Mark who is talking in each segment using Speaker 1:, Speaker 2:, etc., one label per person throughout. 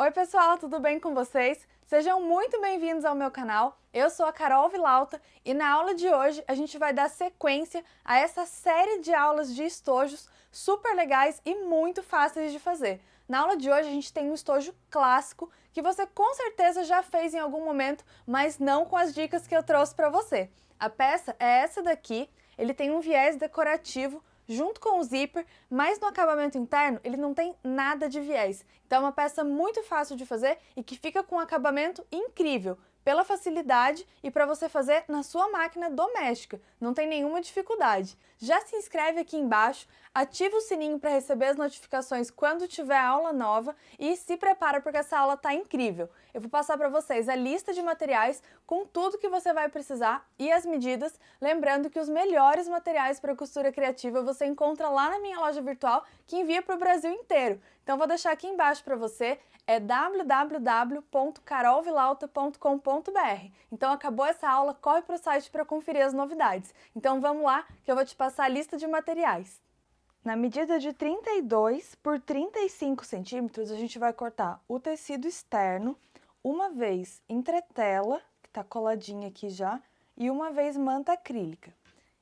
Speaker 1: Oi pessoal, tudo bem com vocês? Sejam muito bem-vindos ao meu canal. Eu sou a Carol Vilauta e na aula de hoje a gente vai dar sequência a essa série de aulas de estojos super legais e muito fáceis de fazer. Na aula de hoje a gente tem um estojo clássico que você com certeza já fez em algum momento, mas não com as dicas que eu trouxe para você. A peça é essa daqui, ele tem um viés decorativo junto com o zíper, mas no acabamento interno ele não tem nada de viés. Então é uma peça muito fácil de fazer e que fica com um acabamento incrível, pela facilidade e para você fazer na sua máquina doméstica, não tem nenhuma dificuldade. Já se inscreve aqui embaixo, ativa o sininho para receber as notificações quando tiver aula nova e se prepara porque essa aula tá incrível. Eu vou passar para vocês a lista de materiais com tudo que você vai precisar e as medidas, lembrando que os melhores materiais para costura criativa você encontra lá na minha loja virtual que envia para o Brasil inteiro. Então vou deixar aqui embaixo para você, é www.carolvilauta.com.br. Então acabou essa aula, corre para o site para conferir as novidades. Então vamos lá que eu vou te passar a lista de materiais. Na medida de 32 por 35 centímetros, a gente vai cortar o tecido externo, uma vez entretela, que está coladinha aqui já, e uma vez manta acrílica.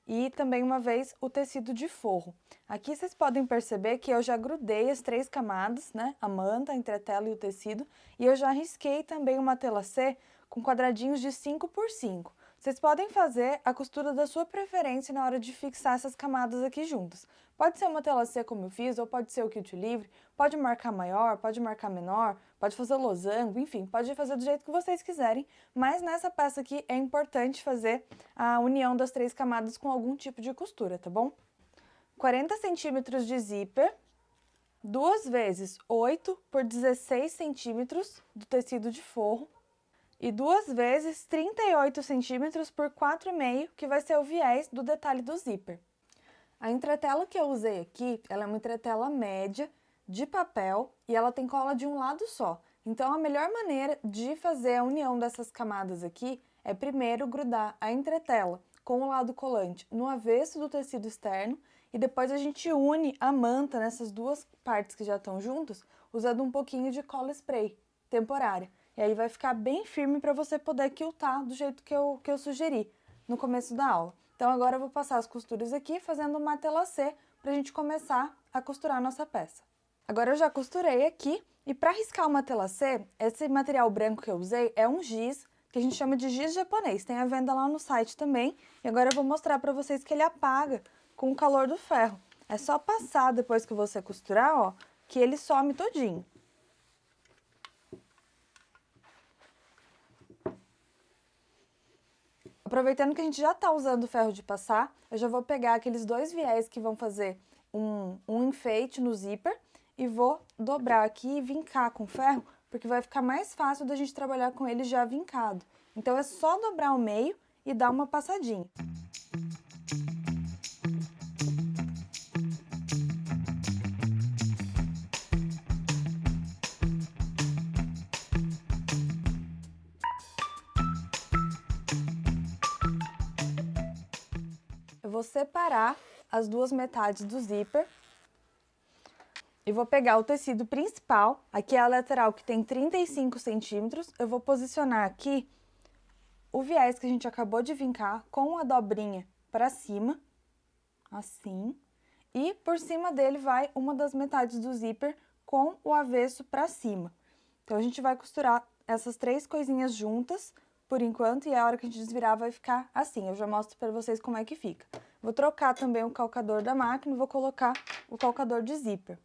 Speaker 1: E também uma vez o tecido de forro. Aqui vocês podem perceber que eu já grudei as 3 camadas, né? A manta, a entretela e o tecido. E eu já risquei também uma tela C com quadradinhos de 5 por 5. Vocês podem fazer a costura da sua preferência na hora de fixar essas camadas aqui juntas. Pode ser uma tela C como eu fiz, ou pode ser o quilt livre, pode marcar maior, pode marcar menor, pode fazer losango, enfim, pode fazer do jeito que vocês quiserem, mas nessa peça aqui é importante fazer a união das 3 camadas com algum tipo de costura, tá bom? 40 centímetros de zíper, 2 vezes 8 por 16 centímetros do tecido de forro, e 2 vezes 38 centímetros por 4,5, que vai ser o viés do detalhe do zíper. A entretela que eu usei aqui, ela é uma entretela média de papel e ela tem cola de um lado só. Então a melhor maneira de fazer a união dessas camadas aqui é primeiro grudar a entretela com o lado colante no avesso do tecido externo e depois a gente une a manta nessas duas partes que já estão juntas usando um pouquinho de cola spray temporária. E aí vai ficar bem firme para você poder quiltar do jeito que eu sugeri no começo da aula. Então agora eu vou passar as costuras aqui fazendo uma tela C para a gente começar a costurar a nossa peça. Agora eu já costurei aqui e para riscar uma tela C, esse material branco que eu usei é um giz, que a gente chama de giz japonês, tem a venda lá no site também. E agora eu vou mostrar para vocês que ele apaga com o calor do ferro. É só passar depois que você costurar, ó, que ele some todinho. Aproveitando que a gente já está usando o ferro de passar, eu já vou pegar aqueles 2 viés que vão fazer um enfeite no zíper e vou dobrar aqui e vincar com o ferro, porque vai ficar mais fácil da gente trabalhar com ele já vincado. Então é só dobrar o meio e dar uma passadinha. Eu vou separar as duas metades do zíper e vou pegar o tecido principal, aqui é a lateral que tem 35 centímetros, eu vou posicionar aqui o viés que a gente acabou de vincar com a dobrinha para cima, assim, e por cima dele vai uma das metades do zíper com o avesso para cima. Então a gente vai costurar essas 3 coisinhas juntas por enquanto, e a hora que a gente desvirar vai ficar assim. Eu já mostro para vocês como é que fica. Vou trocar também o calcador da máquina e vou colocar o calcador de zíper.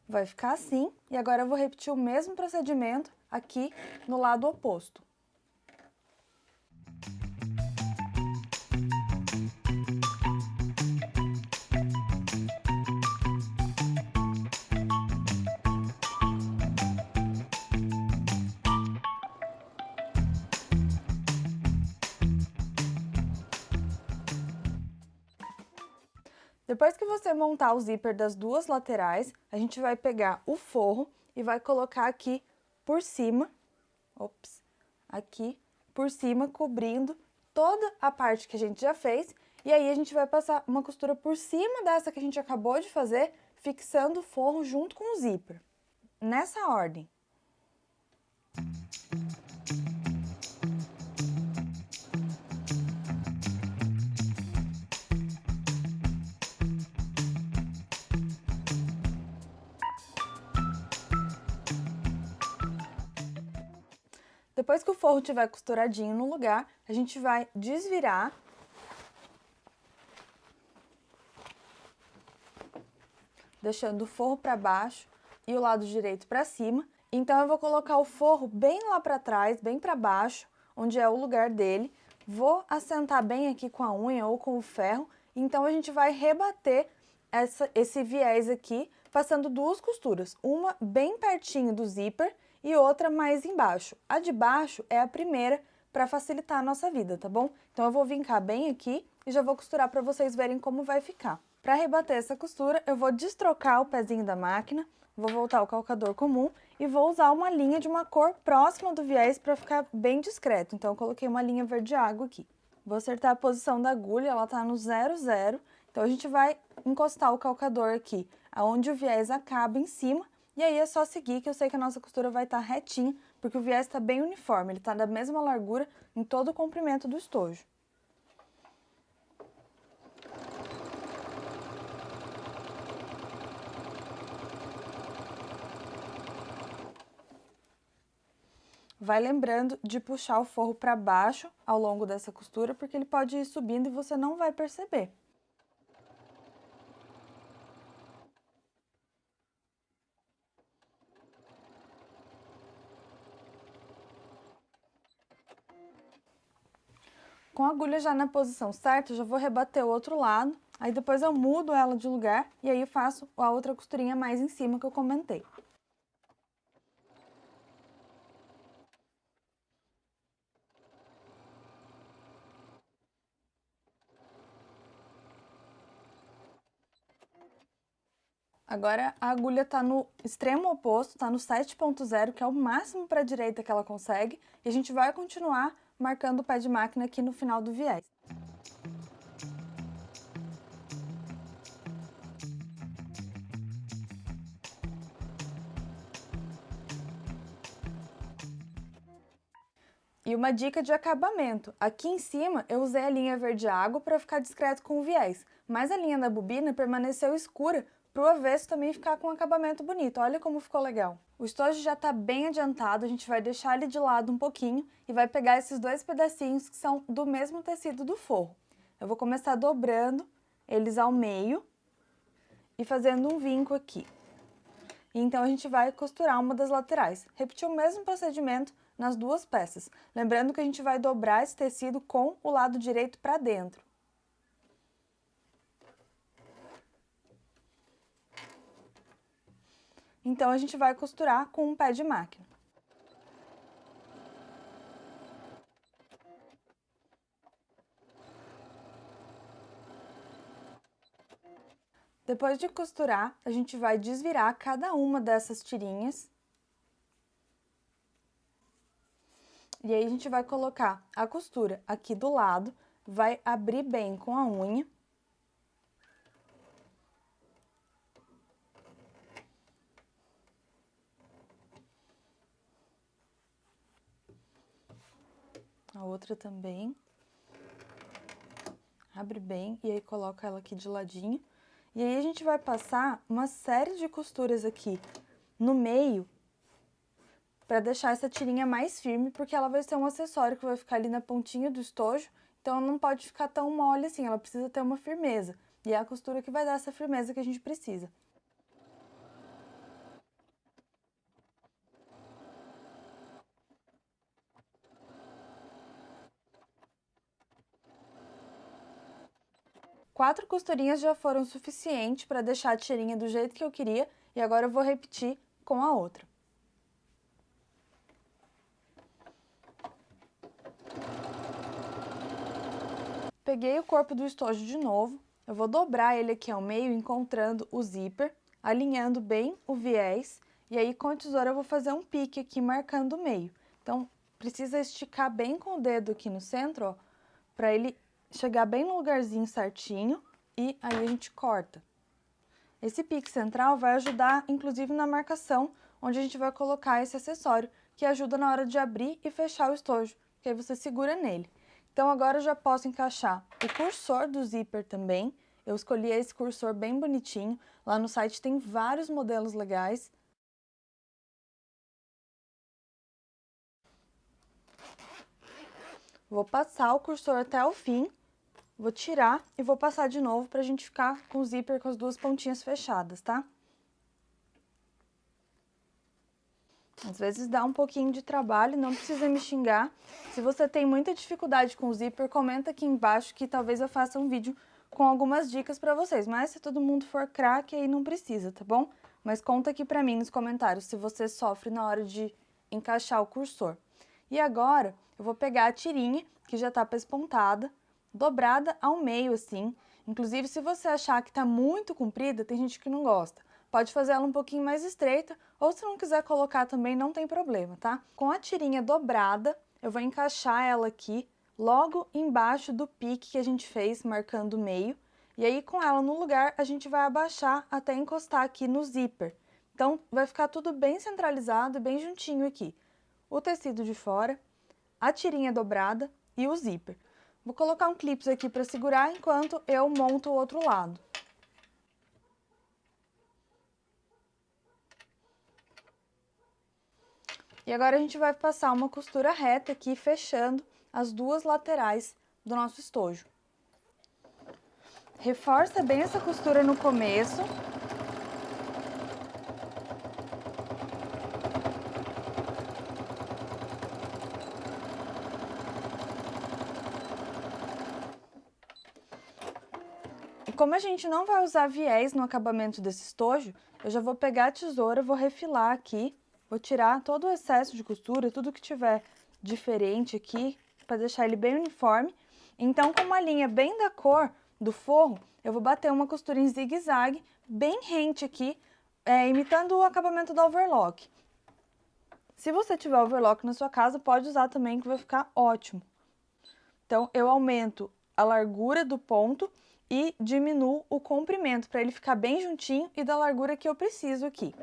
Speaker 1: Vai ficar assim, e agora eu vou repetir o mesmo procedimento aqui no lado oposto. Depois que você montar o zíper das duas laterais, a gente vai pegar o forro e vai colocar aqui por cima, aqui por cima, cobrindo toda a parte que a gente já fez. E aí a gente vai passar uma costura por cima dessa que a gente acabou de fazer, fixando o forro junto com o zíper. Nessa ordem. Depois que o forro estiver costuradinho no lugar, a gente vai desvirar deixando o forro para baixo e o lado direito para cima. Então, eu vou colocar o forro bem lá para trás, bem para baixo, onde é o lugar dele. Vou assentar bem aqui com a unha ou com o ferro. Então, a gente vai rebater esse viés aqui, passando duas costuras. Uma bem pertinho do zíper e outra mais embaixo. A de baixo é a primeira para facilitar a nossa vida, tá bom? Então, eu vou vincar bem aqui e já vou costurar para vocês verem como vai ficar. Para rebater essa costura, eu vou destrocar o pezinho da máquina, vou voltar ao calcador comum e vou usar uma linha de uma cor próxima do viés para ficar bem discreto. Então, eu coloquei uma linha verde água aqui. Vou acertar a posição da agulha, ela tá no 00. Então, a gente vai encostar o calcador aqui, aonde o viés acaba em cima. E aí, é só seguir, que eu sei que a nossa costura vai estar retinha, porque o viés está bem uniforme, ele está da mesma largura em todo o comprimento do estojo. Vai lembrando de puxar o forro para baixo ao longo dessa costura, porque ele pode ir subindo e você não vai perceber. Com a agulha já na posição certa, eu já vou rebater o outro lado, aí depois eu mudo ela de lugar e aí faço a outra costurinha mais em cima que eu comentei. Agora, a agulha está no extremo oposto, está no 7.0, que é o máximo para a direita que ela consegue, e a gente vai continuar marcando o pé de máquina aqui no final do viés. E uma dica de acabamento, aqui em cima eu usei a linha verde água para ficar discreto com o viés, mas a linha da bobina permaneceu escura para o avesso também ficar com um acabamento bonito, olha como ficou legal. O estojo já está bem adiantado, a gente vai deixar ele de lado um pouquinho e vai pegar esses dois pedacinhos que são do mesmo tecido do forro. Eu vou começar dobrando eles ao meio e fazendo um vinco aqui. Então, a gente vai costurar uma das laterais. Repetir o mesmo procedimento nas duas peças. Lembrando que a gente vai dobrar esse tecido com o lado direito para dentro. Então, a gente vai costurar com um pé de máquina. Depois de costurar, a gente vai desvirar cada uma dessas tirinhas. E aí, a gente vai colocar a costura aqui do lado, vai abrir bem com a unha. A outra também. Abre bem e aí coloca ela aqui de ladinho. E aí, a gente vai passar uma série de costuras aqui no meio para deixar essa tirinha mais firme, porque ela vai ser um acessório que vai ficar ali na pontinha do estojo, então não pode ficar tão mole assim, ela precisa ter uma firmeza. E é a costura que vai dar essa firmeza que a gente precisa. Quatro costurinhas já foram suficientes para deixar a tirinha do jeito que eu queria, e agora eu vou repetir com a outra. Peguei o corpo do estojo de novo, Eu vou dobrar ele aqui ao meio, encontrando o zíper, alinhando bem o viés, e aí com a tesoura eu vou fazer um pique aqui, marcando o meio. Então, precisa esticar bem com o dedo aqui no centro, ó, pra ele chegar bem no lugarzinho certinho, e aí a gente corta. Esse pique central vai ajudar, inclusive, na marcação, onde a gente vai colocar esse acessório, que ajuda na hora de abrir e fechar o estojo, que aí você segura nele. Então, agora eu já posso encaixar o cursor do zíper também. Eu escolhi esse cursor bem bonitinho. Lá no site tem vários modelos legais. Vou passar o cursor até o fim, vou tirar e vou passar de novo pra gente ficar com o zíper com as duas pontinhas fechadas, tá? Às vezes dá um pouquinho de trabalho, não precisa me xingar. Se você tem muita dificuldade com o zíper, comenta aqui embaixo que talvez eu faça um vídeo com algumas dicas pra vocês. Mas se todo mundo for craque, aí não precisa, tá bom? Mas conta aqui pra mim nos comentários se você sofre na hora de encaixar o cursor. E agora, eu vou pegar a tirinha, que já tá pespontada, dobrada ao meio assim. Inclusive, se você achar que tá muito comprida, tem gente que não gosta. Pode fazer ela um pouquinho mais estreita, ou se não quiser colocar também, não tem problema, tá? Com a tirinha dobrada, eu vou encaixar ela aqui, logo embaixo do pique que a gente fez, marcando o meio. E aí, com ela no lugar, a gente vai abaixar até encostar aqui no zíper. Então, vai ficar tudo bem centralizado e bem juntinho aqui. O tecido de fora, a tirinha dobrada e o zíper. Vou colocar um clips aqui para segurar enquanto eu monto o outro lado. E agora a gente vai passar uma costura reta aqui, fechando as duas laterais do nosso estojo. Reforça bem essa costura no começo. E como a gente não vai usar viés no acabamento desse estojo, eu já vou pegar a tesoura, vou refilar aqui. Vou tirar todo o excesso de costura, tudo que tiver diferente aqui, para deixar ele bem uniforme. Então, com uma linha bem da cor do forro, eu vou bater uma costura em zigue-zague, bem rente aqui, imitando o acabamento do overlock. Se você tiver overlock na sua casa, pode usar também, que vai ficar ótimo. Então, eu aumento a largura do ponto e diminuo o comprimento, para ele ficar bem juntinho e da largura que eu preciso aqui.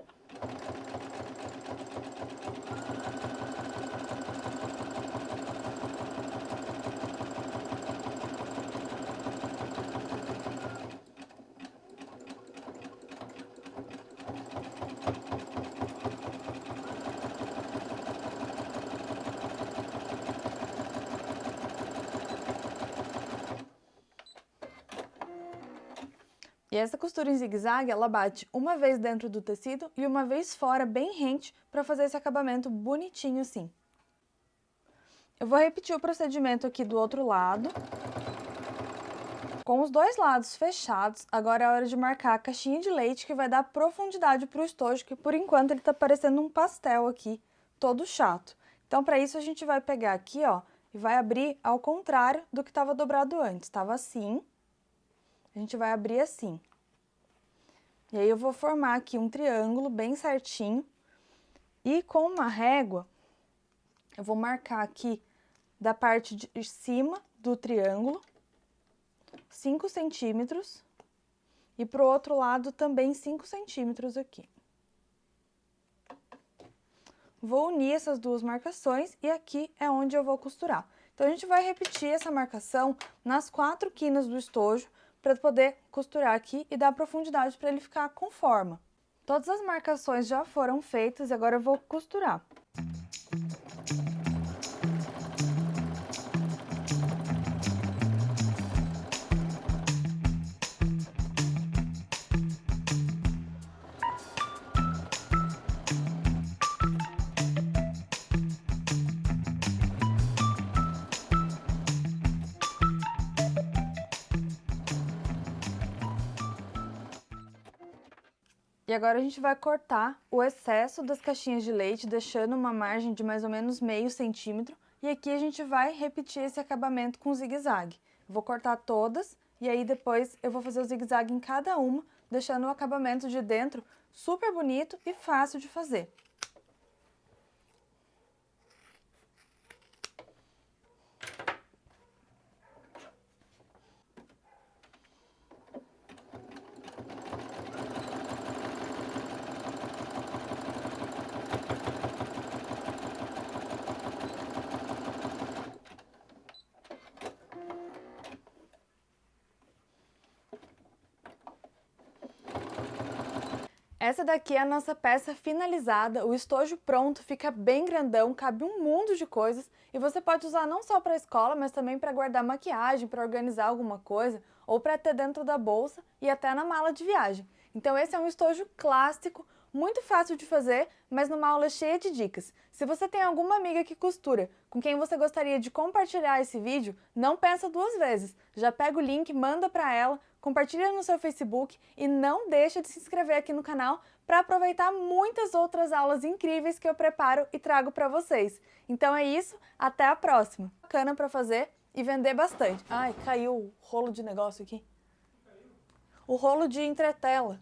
Speaker 1: E essa costura em zigue-zague, ela bate uma vez dentro do tecido e uma vez fora, bem rente, para fazer esse acabamento bonitinho assim. Eu vou repetir o procedimento aqui do outro lado. Com os dois lados fechados, agora é a hora de marcar a caixinha de leite, que vai dar profundidade para o estojo, que por enquanto ele tá parecendo um pastel aqui, todo chato. Então, para isso, a gente vai pegar aqui, ó, e vai abrir ao contrário do que estava dobrado antes. Estava assim. A gente vai abrir assim. E aí, eu vou formar aqui um triângulo bem certinho. E com uma régua, eu vou marcar aqui da parte de cima do triângulo 5 centímetros. E pro outro lado também 5 centímetros aqui. Vou unir essas duas marcações e aqui é onde eu vou costurar. Então, a gente vai repetir essa marcação nas 4 quinas do estojo, para poder costurar aqui e dar profundidade para ele ficar com forma. Todas as marcações já foram feitas e agora eu vou costurar. E agora a gente vai cortar o excesso das caixinhas de leite, deixando uma margem de mais ou menos meio centímetro. E aqui a gente vai repetir esse acabamento com zigue-zague. Vou cortar todas E aí depois eu vou fazer o zigue-zague em cada uma, deixando o acabamento de dentro super bonito e fácil de fazer. Essa daqui é a nossa peça finalizada, o estojo pronto, fica bem grandão, cabe um mundo de coisas e você pode usar não só para a escola, mas também para guardar maquiagem, para organizar alguma coisa ou para ter dentro da bolsa e até na mala de viagem. Então esse é um estojo clássico, muito fácil de fazer, mas numa aula cheia de dicas. Se você tem alguma amiga que costura, com quem você gostaria de compartilhar esse vídeo, não pensa duas vezes. Já pega o link, manda para ela, compartilha no seu Facebook e não deixa de se inscrever aqui no canal para aproveitar muitas outras aulas incríveis que eu preparo e trago para vocês. Então é isso, até a próxima! Bacana para fazer e vender bastante. Ai, caiu o rolo de negócio aqui. O rolo de entretela.